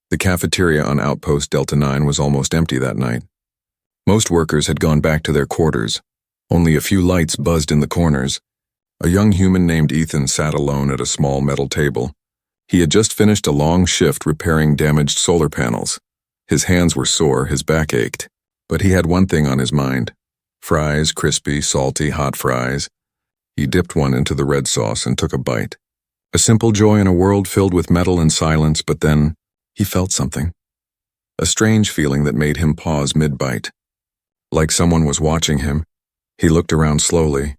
The cafeteria on Outpost Delta 9 was almost empty that night. Most workers had gone back to their quarters. Only a few lights buzzed in the corners. A young human named Ethan sat alone at a small metal table. He had just finished a long shift repairing damaged solar panels. His hands were sore, his back ached. But he had one thing on his mind. Fries, crispy, salty, hot fries. He dipped one into the red sauce and took a bite. A simple joy in a world filled with metal and silence, but then he felt something. A strange feeling that made him pause mid-bite. Like someone was watching him. He looked around slowly,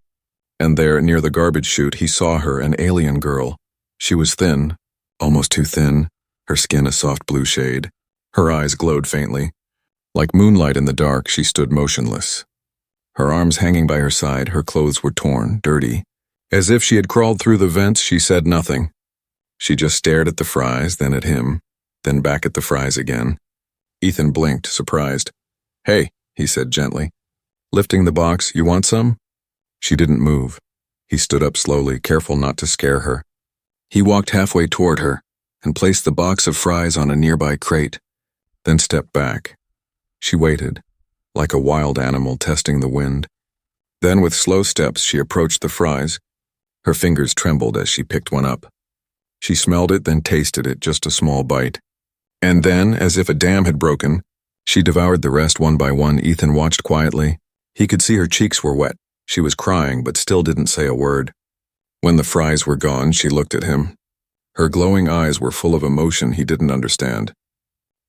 and there, near the garbage chute, he saw her, an alien girl. She was thin, almost too thin, her skin a soft blue shade. Her eyes glowed faintly. Like moonlight in the dark, she stood motionless. Her arms hanging by her side, her clothes were torn, dirty. As if she had crawled through the vents, she said nothing. She just stared at the fries, then at him, then back at the fries again. Ethan blinked, surprised. "Hey," he said gently. "Lifting the box, you want some?" She didn't move. He stood up slowly, careful not to scare her. He walked halfway toward her and placed the box of fries on a nearby crate, then stepped back. She waited, like a wild animal testing the wind. Then with slow steps she approached the fries. Her fingers trembled as she picked one up. She smelled it, then tasted it, just a small bite. And then, as if a dam had broken, she devoured the rest one by one. Ethan watched quietly. He could see her cheeks were wet. She was crying, but still didn't say a word. When the fries were gone, she looked at him. Her glowing eyes were full of emotion he didn't understand.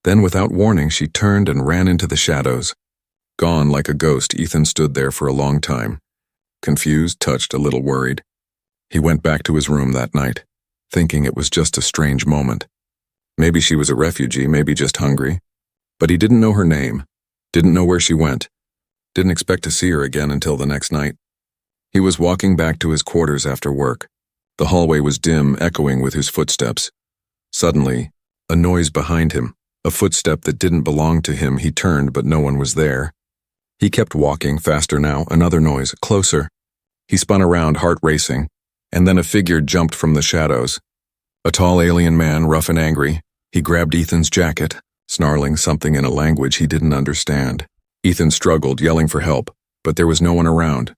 Then, without warning, she turned and ran into the shadows. Gone like a ghost, Ethan stood there for a long time. Confused, touched, a little worried. He went back to his room that night, thinking it was just a strange moment. Maybe she was a refugee, maybe just hungry. But he didn't know her name, didn't know where she went, didn't expect to see her again until the next night. He was walking back to his quarters after work. The hallway was dim, echoing with his footsteps. Suddenly, a noise behind him, a footstep that didn't belong to him. He turned, but no one was there. He kept walking, faster now, another noise, closer. He spun around, heart racing, and then a figure jumped from the shadows. A tall alien man, rough and angry. He grabbed Ethan's jacket, snarling something in a language he didn't understand. Ethan struggled, yelling for help, but there was no one around.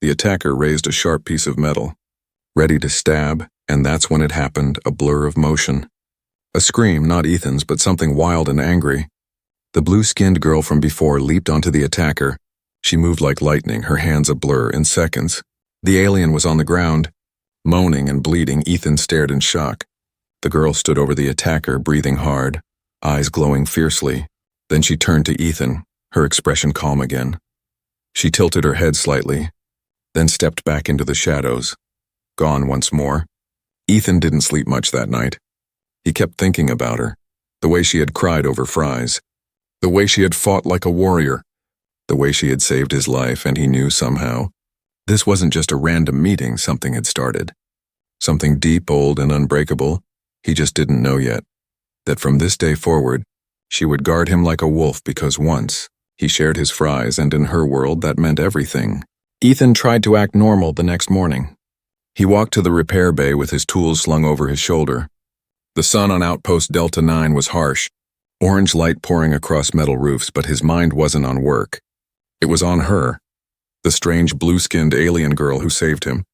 The attacker raised a sharp piece of metal, ready to stab, and that's when it happened, a blur of motion. A scream, not Ethan's, but something wild and angry. The blue-skinned girl from before leaped onto the attacker. She moved like lightning, her hands a blur. In seconds, the alien was on the ground. Moaning and bleeding, Ethan stared in shock. The girl stood over the attacker, breathing hard, eyes glowing fiercely. Then she turned to Ethan, her expression calm again. She tilted her head slightly, then stepped back into the shadows. Gone once more. Ethan didn't sleep much that night. He kept thinking about her, the way she had cried over fries, the way she had fought like a warrior, the way she had saved his life, and he knew somehow. This wasn't just a random meeting, something had started. Something deep, old, and unbreakable. He just didn't know yet. That from this day forward, she would guard him like a wolf because once, he shared his fries, and in her world that meant everything. Ethan tried to act normal the next morning. He walked to the repair bay with his tools slung over his shoulder. The sun on Outpost Delta 9 was harsh, orange light pouring across metal roofs, but his mind wasn't on work. It was on her, the strange blue-skinned alien girl who saved him.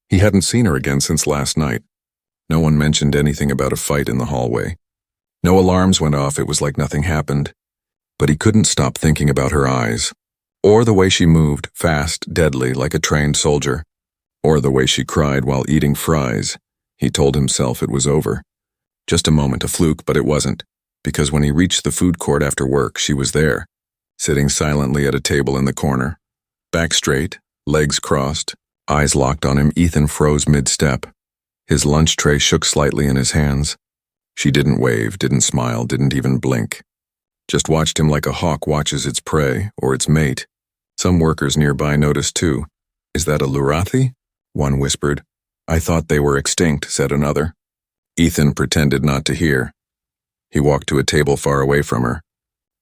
He hadn't seen her again since last night. No one mentioned anything about a fight in the hallway. No alarms went off, it was like nothing happened. But he couldn't stop thinking about her eyes, or the way she moved, fast, deadly, like a trained soldier, or the way she cried while eating fries. He told himself it was over. Just a moment, a fluke, but it wasn't, because when he reached the food court after work, she was there, sitting silently at a table in the corner. Back straight, legs crossed, eyes locked on him. Ethan froze mid-step. His lunch tray shook slightly in his hands. She didn't wave, didn't smile, didn't even blink. Just watched him like a hawk watches its prey, or its mate. Some workers nearby noticed too. "Is that a Lurathi?" one whispered. "I thought they were extinct," said another. Ethan pretended not to hear. He walked to a table far away from her,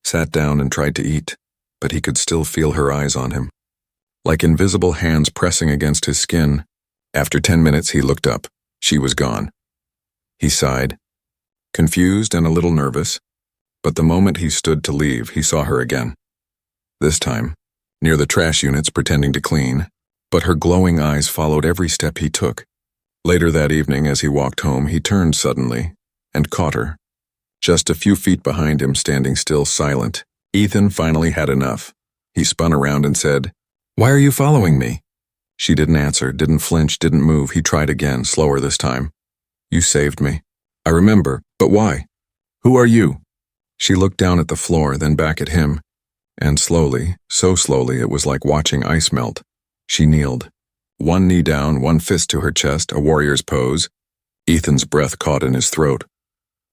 sat down and tried to eat, but he could still feel her eyes on him, like invisible hands pressing against his skin. After 10 minutes, he looked up. She was gone. He sighed. confused and a little nervous. But the moment he stood to leave, he saw her again. This time, near the trash units pretending to clean, but her glowing eyes followed every step he took. Later that evening, as he walked home, he turned suddenly and caught her. Just a few feet behind him, standing still, silent. Ethan finally had enough. He spun around and said, "Why are you following me?" She didn't answer, didn't flinch, didn't move. He tried again, slower this time. "You saved me." "I remember, but why? Who are you?" She looked down at the floor, then back at him, and slowly, so slowly it was like watching ice melt, she kneeled. One knee down, one fist to her chest, a warrior's pose. Ethan's breath caught in his throat.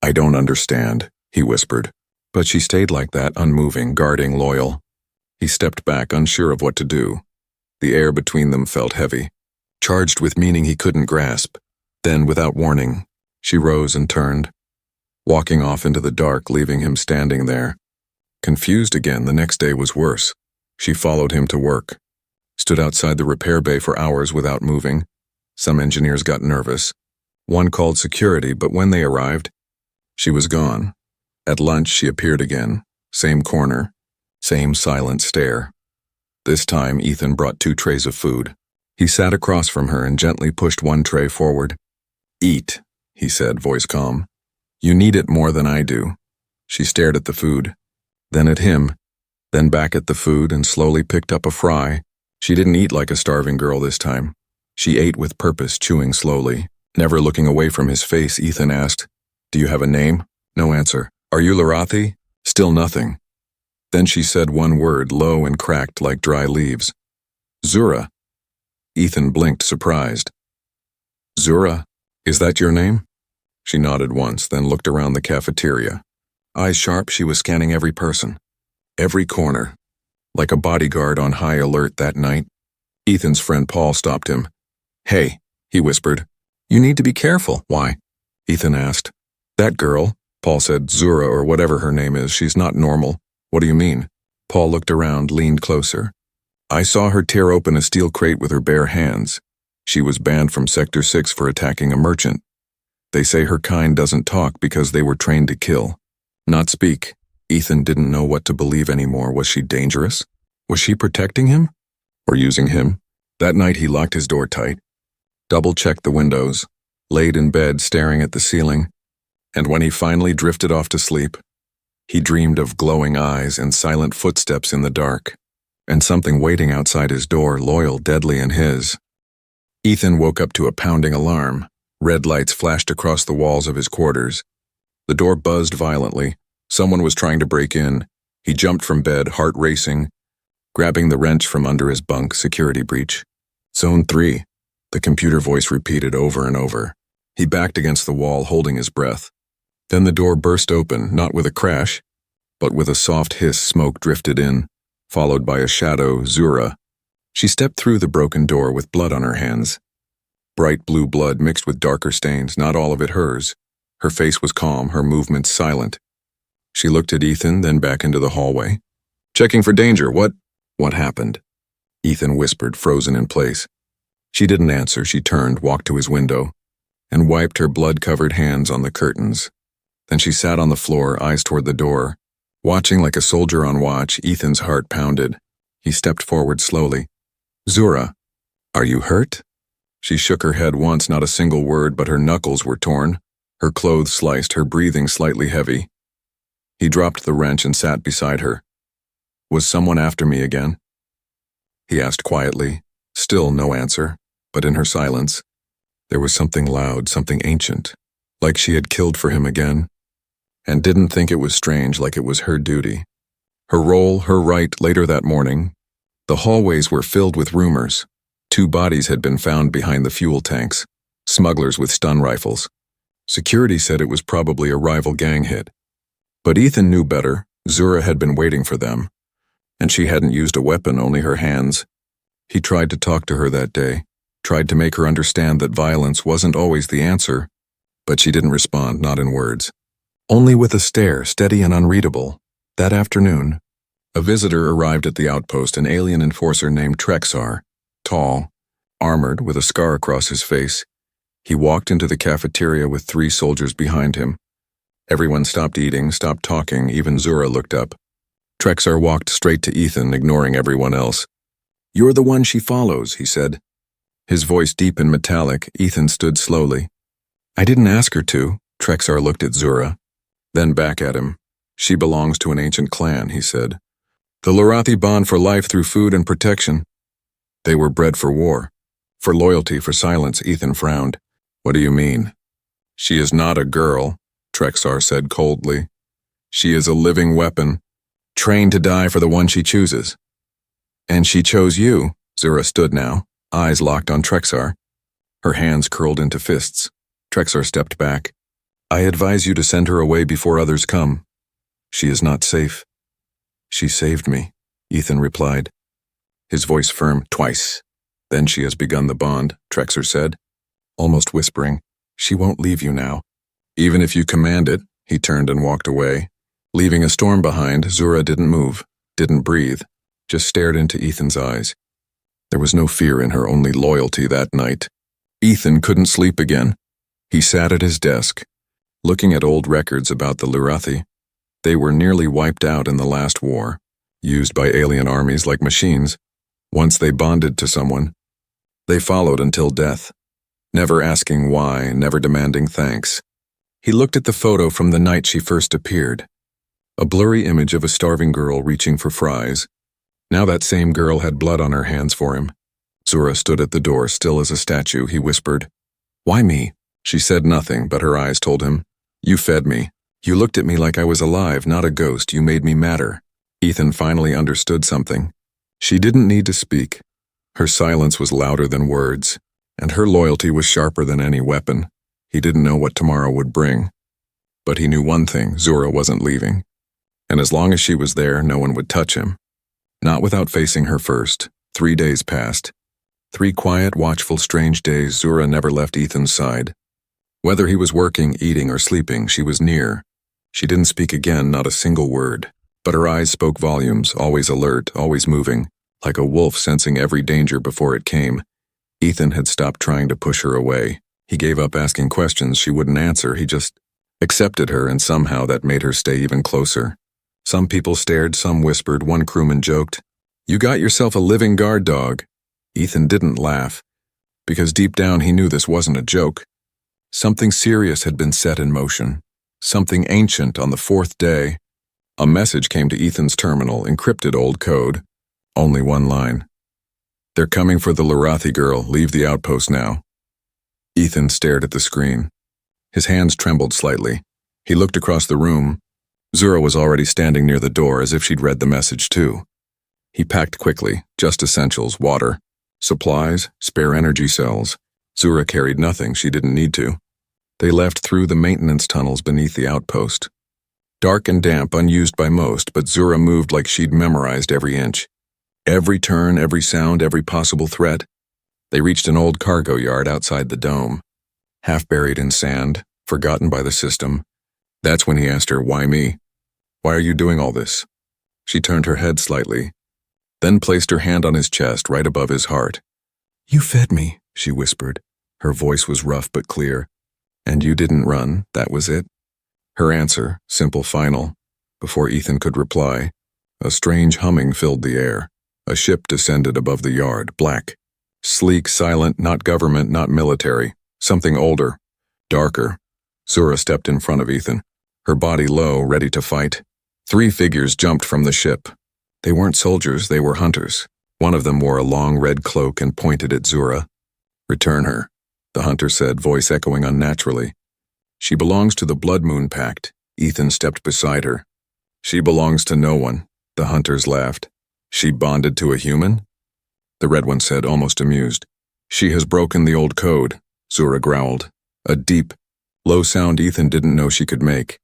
"I don't understand," he whispered. But she stayed like that, unmoving, guarding, loyal. He stepped back, unsure of what to do. The air between them felt heavy, charged with meaning he couldn't grasp. Then, without warning, she rose and turned, walking off into the dark, leaving him standing there. Confused again, the next day was worse. She followed him to work, stood outside the repair bay for hours without moving. Some engineers got nervous. One called security, but when they arrived, she was gone. At lunch, she appeared again, same corner, same silent stare. This time, Ethan brought 2 trays of food. He sat across from her and gently pushed one tray forward. "Eat," he said, voice calm. "You need it more than I do." She stared at the food, then at him, then back at the food, and slowly picked up a fry. She didn't eat like a starving girl this time. She ate with purpose, chewing slowly. Never looking away from his face, Ethan asked, "Do you have a name?" No answer. "Are you Larathi?" Still nothing. Then she said one word, low and cracked like dry leaves. "Zura." Ethan blinked, surprised. "Zura? Is that your name?" She nodded once, then looked around the cafeteria. Eyes sharp, she was scanning every person, every corner, like a bodyguard on high alert that night. Ethan's friend Paul stopped him. "Hey," he whispered. "You need to be careful." "Why?" Ethan asked. "That girl," Paul said, "Zura or whatever her name is, she's not normal." "What do you mean?" Paul looked around, leaned closer. "I saw her tear open a steel crate with her bare hands. She was banned from Sector 6 for attacking a merchant. They say her kind doesn't talk because they were trained to kill, not speak." Ethan didn't know what to believe anymore. Was she dangerous? Was she protecting him? Or using him? That night he locked his door tight, double-checked the windows, laid in bed staring at the ceiling, and when he finally drifted off to sleep, he dreamed of glowing eyes and silent footsteps in the dark, and something waiting outside his door, loyal, deadly in his. Ethan woke up to a pounding alarm. Red lights flashed across the walls of his quarters. The door buzzed violently. Someone was trying to break in. He jumped from bed, heart racing, grabbing the wrench from under his bunk. Security breach. "Zone 3, the computer voice repeated over and over. He backed against the wall, holding his breath. Then the door burst open, not with a crash, but with a soft hiss. Smoke drifted in, followed by a shadow, Zura. She stepped through the broken door with blood on her hands. Bright blue blood mixed with darker stains, not all of it hers. Her face was calm, her movements silent. She looked at Ethan, then back into the hallway. "Checking for danger, what happened?" Ethan whispered, frozen in place. She didn't answer. She turned, walked to his window, and wiped her blood-covered hands on the curtains. Then she sat on the floor, eyes toward the door. Watching like a soldier on watch, Ethan's heart pounded. He stepped forward slowly. "Zura, are you hurt?" She shook her head once, not a single word, but her knuckles were torn, her clothes sliced, her breathing slightly heavy. He dropped the wrench and sat beside her. "Was someone after me again?" He asked quietly. Still no answer, but in her silence, there was something loud, something ancient, like she had killed for him again, and didn't think it was strange, like it was her duty. Her role, her right. Later that morning, the hallways were filled with rumors. 2 bodies had been found behind the fuel tanks, smugglers with stun rifles. Security said it was probably a rival gang hit. But Ethan knew better. Zura had been waiting for them, and she hadn't used a weapon, only her hands. He tried to talk to her that day, tried to make her understand that violence wasn't always the answer, but she didn't respond, not in words. Only with a stare, steady and unreadable. That afternoon, a visitor arrived at the outpost, an alien enforcer named Trexar, tall, armored, with a scar across his face. He walked into the cafeteria with 3 soldiers behind him. Everyone stopped eating, stopped talking, even Zura looked up. Trexar walked straight to Ethan, ignoring everyone else. "You're the one she follows," he said. His voice deep and metallic. Ethan stood slowly. "I didn't ask her to." Trexar looked at Zura, then back at him. "She belongs to an ancient clan," he said. "The Lurathi bond for life through food and protection. They were bred for war, for loyalty, for silence." Ethan frowned. "What do you mean?" "She is not a girl," Trexar said coldly. "She is a living weapon, trained to die for the one she chooses." "And she chose you." Zura stood now, eyes locked on Trexar. Her hands curled into fists. Trexar stepped back. "I advise you to send her away before others come. She is not safe." "She saved me," Ethan replied, his voice firm. "Twice. Then she has begun the bond," Trexar said, almost whispering. "She won't leave you now. Even if you command it." He turned and walked away. Leaving a storm behind, Zura didn't move, didn't breathe, just stared into Ethan's eyes. There was no fear in her, only loyalty that night. Ethan couldn't sleep again. He sat at his desk, looking at old records about the Lurathi. They were nearly wiped out in the last war, used by alien armies like machines. Once they bonded to someone, they followed until death, never asking why, never demanding thanks. He looked at the photo from the night she first appeared, a blurry image of a starving girl reaching for fries. Now that same girl had blood on her hands for him. Zura stood at the door, still as a statue. He whispered, "Why me?" She said nothing, but her eyes told him, "You fed me. You looked at me like I was alive, not a ghost. You made me matter." Ethan finally understood something. She didn't need to speak. Her silence was louder than words, and her loyalty was sharper than any weapon. He didn't know what tomorrow would bring. But he knew one thing: Zura wasn't leaving. And as long as she was there, no one would touch him. Not without facing her first. 3 days passed. 3 quiet, watchful, strange days. Zura never left Ethan's side. Whether he was working, eating, or sleeping, she was near. She didn't speak again, not a single word. But her eyes spoke volumes, always alert, always moving, like a wolf sensing every danger before it came. Ethan had stopped trying to push her away. He gave up asking questions she wouldn't answer. He just accepted her, and somehow that made her stay even closer. Some people stared, some whispered. One crewman joked, "You got yourself a living guard dog." Ethan didn't laugh, because deep down he knew this wasn't a joke. Something serious had been set in motion, something ancient. On the 4th day, a message came to Ethan's terminal, encrypted old code. Only one line. "They're coming for the Lurathi girl. Leave the outpost now." Ethan stared at the screen. His hands trembled slightly. He looked across the room. Zura was already standing near the door, as if she'd read the message too. He packed quickly, just essentials: water, supplies, spare energy cells. Zura carried nothing. She didn't need to. They left through the maintenance tunnels beneath the outpost. Dark and damp, unused by most, but Zura moved like she'd memorized every inch. Every turn, every sound, every possible threat. They reached an old cargo yard outside the dome, half buried in sand, forgotten by the system. That's when he asked her, "Why me? Why are you doing all this?" She turned her head slightly, then placed her hand on his chest, right above his heart. "You fed me," she whispered. Her voice was rough but clear. "And you didn't run, that was it?" Her answer, simple, final. Before Ethan could reply, a strange humming filled the air. A ship descended above the yard, black. Sleek, silent, not government, not military. Something older, darker. Zura stepped in front of Ethan, her body low, ready to fight. 3 figures jumped from the ship. They weren't soldiers, they were hunters. One of them wore a long red cloak and pointed at Zura. "Return her," the hunter said, voice echoing unnaturally. "She belongs to the Blood Moon Pact." Ethan stepped beside her. "She belongs to no one," the hunters laughed. "She bonded to a human?" The red one said, almost amused. "She has broken the old code," Zura growled. A deep, low sound Ethan didn't know she could make.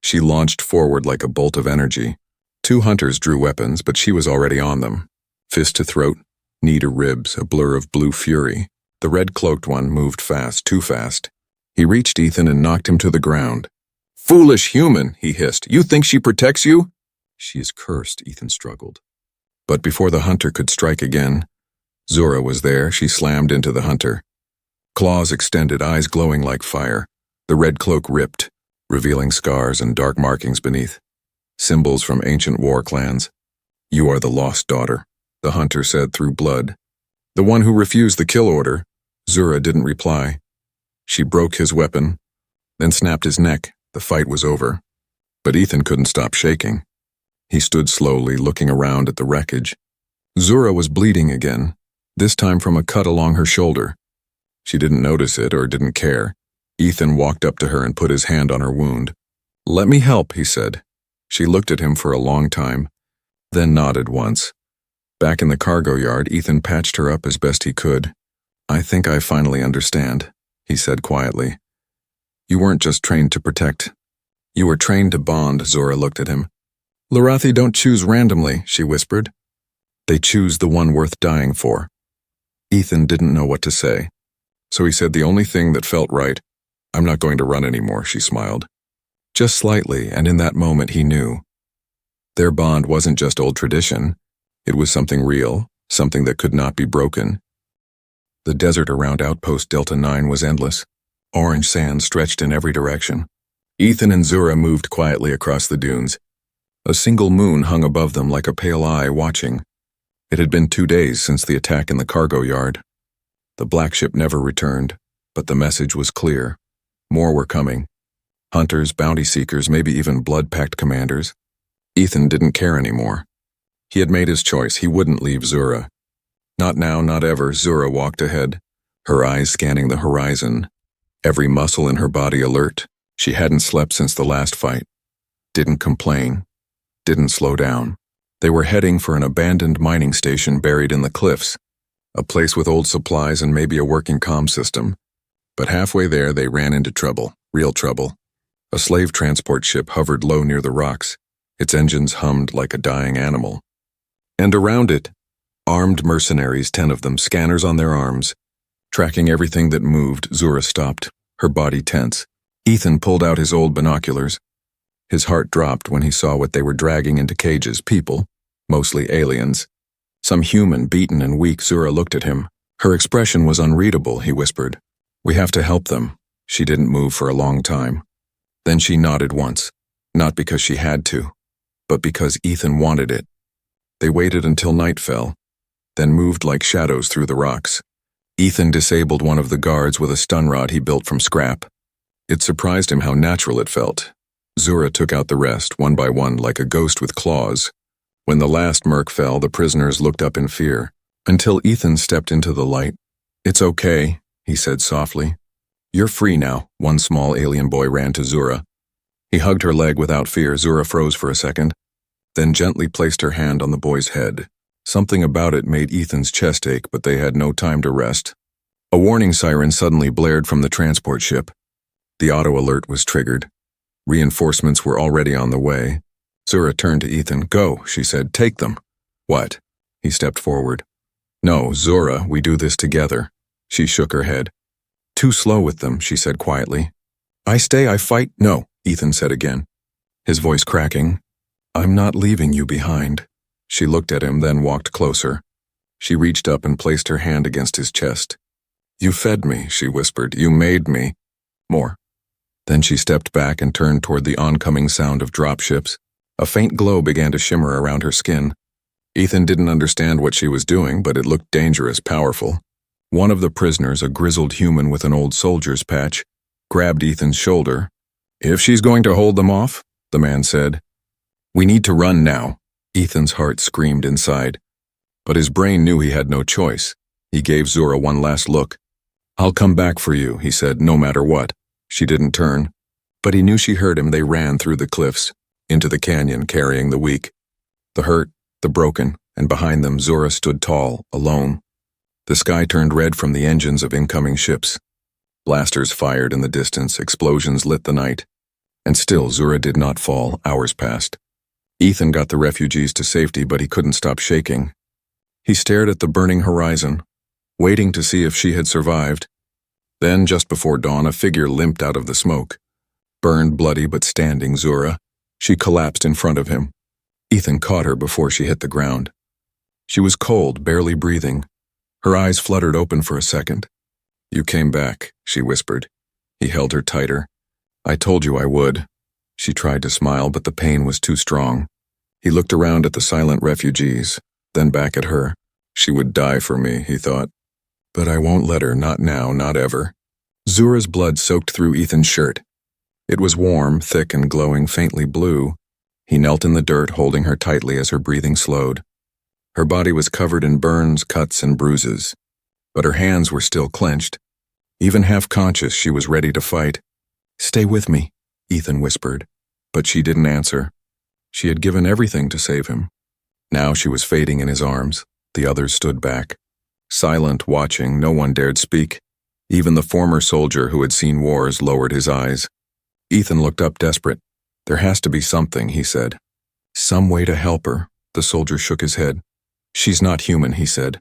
She launched forward like a bolt of energy. 2 hunters drew weapons, but she was already on them. Fist to throat, knee to ribs, a blur of blue fury. The red-cloaked one moved fast, too fast. He reached Ethan and knocked him to the ground. "Foolish human," he hissed. "You think she protects you?" "She is cursed," Ethan struggled. But before the hunter could strike again, Zura was there. She slammed into the hunter. Claws extended, eyes glowing like fire. The red cloak ripped, revealing scars and dark markings beneath. Symbols from ancient war clans. "You are the lost daughter," the hunter said through blood. "The one who refused the kill order." Zura didn't reply. She broke his weapon, then snapped his neck. The fight was over. But Ethan couldn't stop shaking. He stood slowly, looking around at the wreckage. Zura was bleeding again, this time from a cut along her shoulder. She didn't notice it or didn't care. Ethan walked up to her and put his hand on her wound. "Let me help," he said. She looked at him for a long time, then nodded once. Back in the cargo yard, Ethan patched her up as best he could. "I think I finally understand," he said quietly. "You weren't just trained to protect. You were trained to bond." Zora looked at him. "Lorathi don't choose randomly," she whispered. "They choose the one worth dying for." Ethan didn't know what to say, so he said the only thing that felt right. "I'm not going to run anymore," she smiled. Just slightly, and in that moment he knew. Their bond wasn't just old tradition. It was something real, something that could not be broken. The desert around Outpost Delta 9 was endless. Orange sand stretched in every direction. Ethan and Zura moved quietly across the dunes. A single moon hung above them like a pale eye watching. It had been 2 days since the attack in the cargo yard. The black ship never returned, but the message was clear. More were coming. Hunters, bounty seekers, maybe even blood-pact commanders. Ethan didn't care anymore. He had made his choice. He wouldn't leave Zura. Not now, not ever. Zura walked ahead, her eyes scanning the horizon, every muscle in her body alert. She hadn't slept since the last fight. Didn't complain. Didn't slow down. They were heading for an abandoned mining station buried in the cliffs, a place with old supplies and maybe a working comm system. But halfway there, they ran into trouble, real trouble. A slave transport ship hovered low near the rocks. Its engines hummed like a dying animal. And around it, armed mercenaries, 10 of them, scanners on their arms. Tracking everything that moved, Zura stopped, her body tense. Ethan pulled out his old binoculars. His heart dropped when he saw what they were dragging into cages, people, mostly aliens. Some human, beaten and weak. Zura looked at him. Her expression was unreadable, he whispered. "We have to help them." She didn't move for a long time. Then she nodded once, not because she had to, but because Ethan wanted it. They waited until night fell, then moved like shadows through the rocks. Ethan disabled one of the guards with a stun rod he built from scrap. It surprised him how natural it felt. Zura took out the rest, one by one, like a ghost with claws. When the last merc fell, the prisoners looked up in fear, until Ethan stepped into the light. "It's okay," he said softly. "You're free now." One small alien boy ran to Zura. He hugged her leg without fear. Zura froze for a second, then gently placed her hand on the boy's head. Something about it made Ethan's chest ache, but they had no time to rest. A warning siren suddenly blared from the transport ship. The auto alert was triggered. Reinforcements were already on the way. Zura turned to Ethan. "Go," she said. "Take them." "What?" He stepped forward. "No, Zura, we do this together." She shook her head. "Too slow with them," she said quietly. "I stay, I fight." "No," Ethan said again, his voice cracking. "I'm not leaving you behind." She looked at him, then walked closer. She reached up and placed her hand against his chest. "You fed me," she whispered. "You made me." "More." Then she stepped back and turned toward the oncoming sound of dropships. A faint glow began to shimmer around her skin. Ethan didn't understand what she was doing, but it looked dangerous, powerful. One of the prisoners, a grizzled human with an old soldier's patch, grabbed Ethan's shoulder. "If she's going to hold them off," the man said. "We need to run now." Ethan's heart screamed inside, but his brain knew he had no choice. He gave Zura one last look. "I'll come back for you," he said, "no matter what." She didn't turn, but he knew she heard him. They ran through the cliffs, into the canyon, carrying the weak, the hurt, the broken, and behind them Zura stood tall, alone. The sky turned red from the engines of incoming ships. Blasters fired in the distance, explosions lit the night. And still Zura did not fall. Hours passed. Ethan got the refugees to safety, but he couldn't stop shaking. He stared at the burning horizon, waiting to see if she had survived. Then, just before dawn, a figure limped out of the smoke. Burned, bloody, but standing, Zura. She collapsed in front of him. Ethan caught her before she hit the ground. She was cold, barely breathing. Her eyes fluttered open for a second. "You came back," she whispered. He held her tighter. I told you I would. She tried to smile, but the pain was too strong. He looked around at the silent refugees, then back at her. She would die for me, he thought. But I won't let her, not now, not ever. Zura's blood soaked through Ethan's shirt. It was warm, thick, and glowing faintly blue. He knelt in the dirt, holding her tightly as her breathing slowed. Her body was covered in burns, cuts, and bruises. But her hands were still clenched. Even half-conscious, she was ready to fight. "Stay with me," Ethan whispered. But she didn't answer. She had given everything to save him. Now she was fading in his arms. The others stood back. Silent, watching, no one dared speak. Even the former soldier who had seen wars lowered his eyes. Ethan looked up desperate. "There has to be something," he said. "Some way to help her." The soldier shook his head. "She's not human," he said.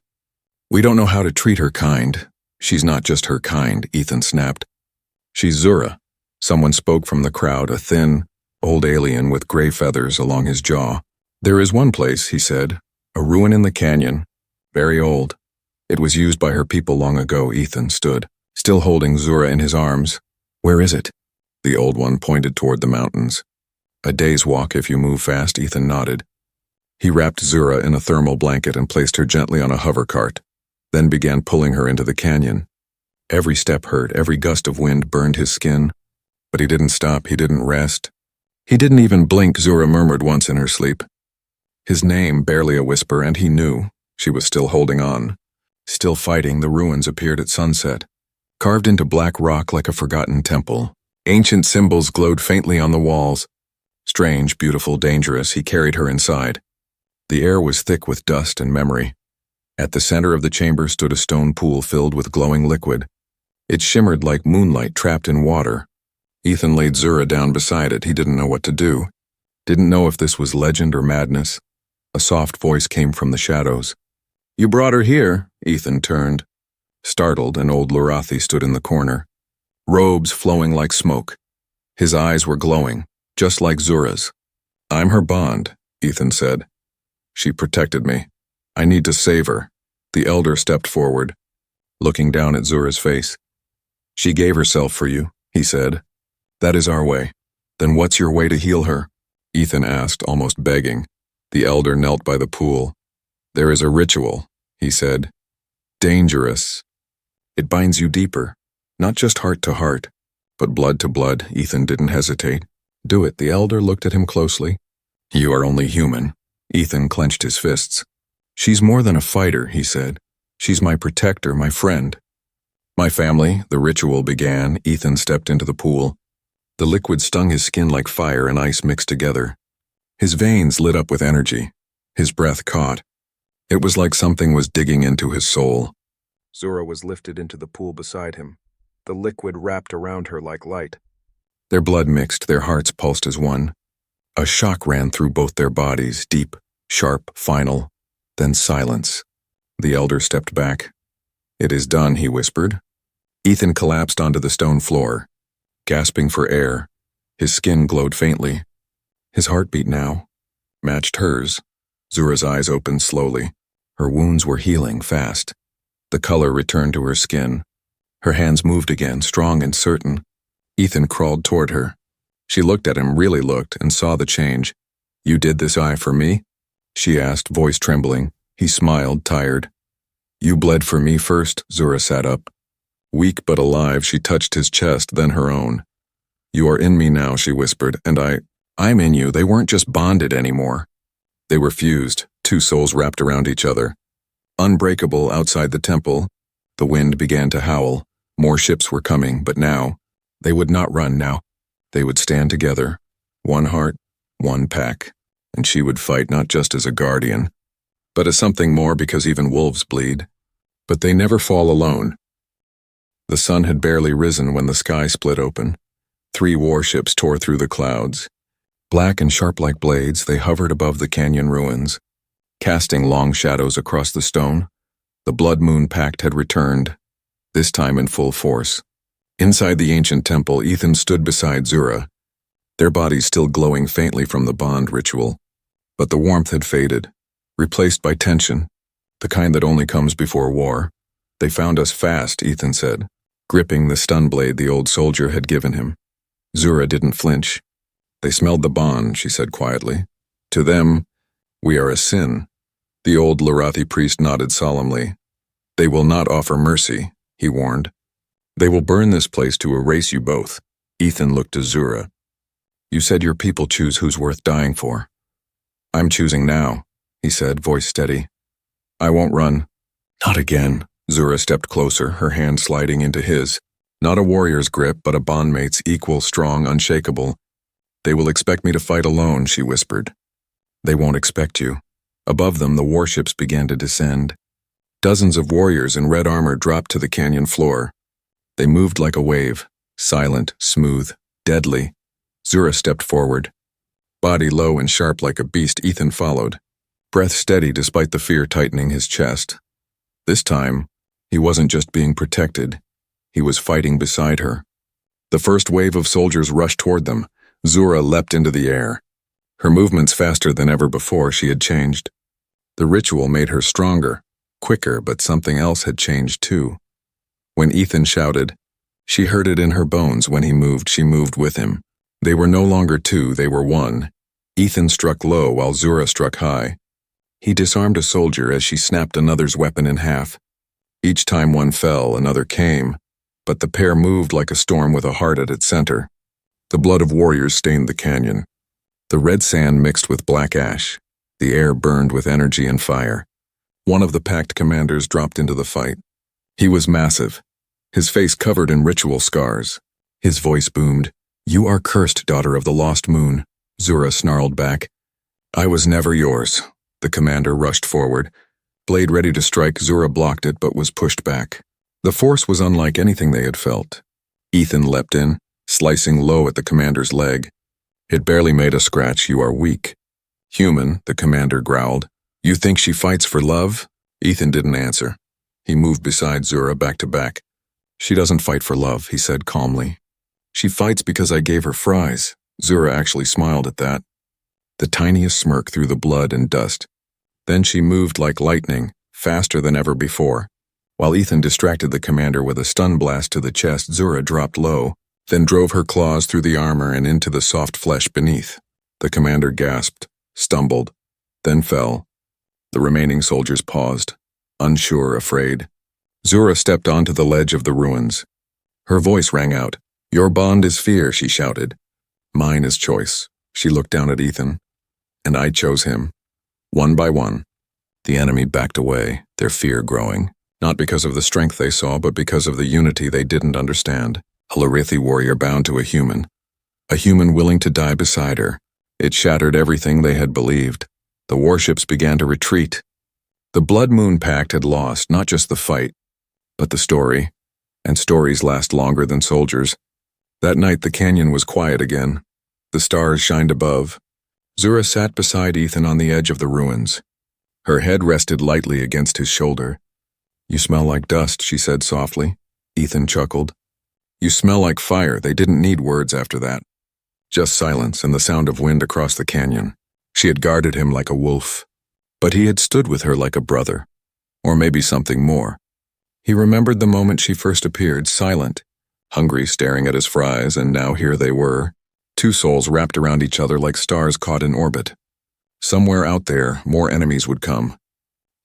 "We don't know how to treat her kind." "She's not just her kind," Ethan snapped. "She's Zura." Someone spoke from the crowd, a thin, old alien with gray feathers along his jaw. "There is one place," he said. "A ruin in the canyon. Very old. It was used by her people long ago." Ethan stood, still holding Zura in his arms. "Where is it?" The old one pointed toward the mountains. "A day's walk if you move fast," Ethan nodded. He wrapped Zura in a thermal blanket and placed her gently on a hover cart, then began pulling her into the canyon. Every step hurt, every gust of wind burned his skin. But he didn't stop, he didn't rest. He didn't even blink, Zura murmured once in her sleep. His name, barely a whisper, and he knew. She was still holding on. Still fighting, the ruins appeared at sunset, carved into black rock like a forgotten temple. Ancient symbols glowed faintly on the walls. Strange, beautiful, dangerous, he carried her inside. The air was thick with dust and memory. At the center of the chamber stood a stone pool filled with glowing liquid. It shimmered like moonlight trapped in water. Ethan laid Zura down beside it. He didn't know what to do. Didn't know if this was legend or madness. A soft voice came from the shadows. "You brought her here?" Ethan turned. Startled, an old Lurathi stood in the corner, robes flowing like smoke. His eyes were glowing, just like Zura's. "I'm her bond," Ethan said. "She protected me. I need to save her." The elder stepped forward, looking down at Zura's face. "She gave herself for you," he said. "That is our way." "Then what's your way to heal her?" Ethan asked, almost begging. The elder knelt by the pool. "There is a ritual," he said. "Dangerous. It binds you deeper, not just heart to heart, but blood to blood." Ethan didn't hesitate. "Do it." The elder looked at him closely. "You are only human." Ethan clenched his fists. "She's more than a fighter," he said. "She's my protector, my friend." "My family," the ritual began. Ethan stepped into the pool. The liquid stung his skin like fire and ice mixed together. His veins lit up with energy. His breath caught. It was like something was digging into his soul. Zura was lifted into the pool beside him. The liquid wrapped around her like light. Their blood mixed, their hearts pulsed as one. A shock ran through both their bodies, deep, sharp, final, then silence. The elder stepped back. "It is done," he whispered. Ethan collapsed onto the stone floor, gasping for air. His skin glowed faintly. His heartbeat now matched hers. Zura's eyes opened slowly. Her wounds were healing fast. The color returned to her skin. Her hands moved again, strong and certain. Ethan crawled toward her. She looked at him, really looked, and saw the change. "You did this eye for me?" she asked, voice trembling. He smiled, tired. "You bled for me first." Zura sat up. Weak but alive, she touched his chest, then her own. "You are in me now," she whispered, "and I'm in you." They weren't just bonded anymore. They were fused, two souls wrapped around each other. Unbreakable outside the temple, the wind began to howl. More ships were coming, but now, they would not run now. They would stand together, one heart, one pack, and she would fight not just as a guardian, but as something more, because even wolves bleed. But they never fall alone. The sun had barely risen when the sky split open. 3 warships tore through the clouds. Black and sharp like blades, they hovered above the canyon ruins, casting long shadows across the stone. The Blood Moon Pact had returned, this time in full force. Inside the ancient temple, Ethan stood beside Zura, their bodies still glowing faintly from the bond ritual. But the warmth had faded, replaced by tension, the kind that only comes before war. "They found us fast," Ethan said, gripping the stun blade the old soldier had given him. Zura didn't flinch. They smelled the bond, she said quietly. To them, we are a sin. The old Larathi priest nodded solemnly. They will not offer mercy, he warned. They will burn this place to erase you both. Ethan looked to Zura. You said your people choose who's worth dying for. I'm choosing now, he said, voice steady. I won't run. Not again. Zura stepped closer, her hand sliding into his. Not a warrior's grip, but a bondmate's equal, strong, unshakable. They will expect me to fight alone, she whispered. They won't expect you. Above them, the warships began to descend. Dozens of warriors in red armor dropped to the canyon floor. They moved like a wave, silent, smooth, deadly. Zura stepped forward. Body low and sharp like a beast, Ethan followed. Breath steady despite the fear tightening his chest. This time, he wasn't just being protected. He was fighting beside her. The first wave of soldiers rushed toward them. Zura leapt into the air. Her movements faster than ever before, she had changed. The ritual made her stronger, quicker, but something else had changed too. When Ethan shouted, she heard it in her bones. When he moved, she moved with him. They were no longer two, they were one. Ethan struck low while Zura struck high. He disarmed a soldier as she snapped another's weapon in half. Each time one fell, another came, but the pair moved like a storm with a heart at its center. The blood of warriors stained the canyon. The red sand mixed with black ash. The air burned with energy and fire. One of the packed commanders dropped into the fight. He was massive, his face covered in ritual scars. His voice boomed. You are cursed, daughter of the lost moon, Zura snarled back. I was never yours. The commander rushed forward. Blade ready to strike, Zura blocked it but was pushed back. The force was unlike anything they had felt. Ethan leapt in, slicing low at the commander's leg. It barely made a scratch. You are weak. Human, the commander growled. You think she fights for love? Ethan didn't answer. He moved beside Zura back to back. She doesn't fight for love, he said calmly. She fights because I gave her fries. Zura actually smiled at that. The tiniest smirk through the blood and dust. Then she moved like lightning, faster than ever before. While Ethan distracted the commander with a stun blast to the chest, Zura dropped low, then drove her claws through the armor and into the soft flesh beneath. The commander gasped, stumbled, then fell. The remaining soldiers paused, unsure, afraid. Zura stepped onto the ledge of the ruins. Her voice rang out. Your bond is fear, she shouted. Mine is choice. She looked down at Ethan. And I chose him. One by one. The enemy backed away, their fear growing. Not because of the strength they saw, but because of the unity they didn't understand. A Larathi warrior bound to a human willing to die beside her. It shattered everything they had believed. The warships began to retreat. The Blood Moon Pact had lost not just the fight, but the story. And stories last longer than soldiers. That night the canyon was quiet again. The stars shined above. Zura sat beside Ethan on the edge of the ruins. Her head rested lightly against his shoulder. You smell like dust, she said softly. Ethan chuckled. You smell like fire. They didn't need words after that. Just silence and the sound of wind across the canyon. She had guarded him like a wolf. But he had stood with her like a brother. Or maybe something more. He remembered the moment she first appeared, silent, hungry, staring at his fries, and now here they were. Two souls wrapped around each other like stars caught in orbit. Somewhere out there, more enemies would come.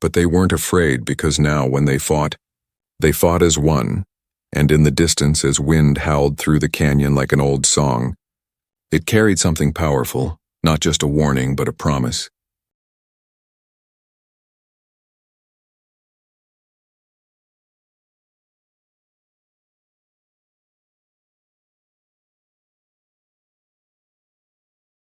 But they weren't afraid because now, when they fought as one, and in the distance as wind howled through the canyon like an old song. It carried something powerful, not just a warning but a promise.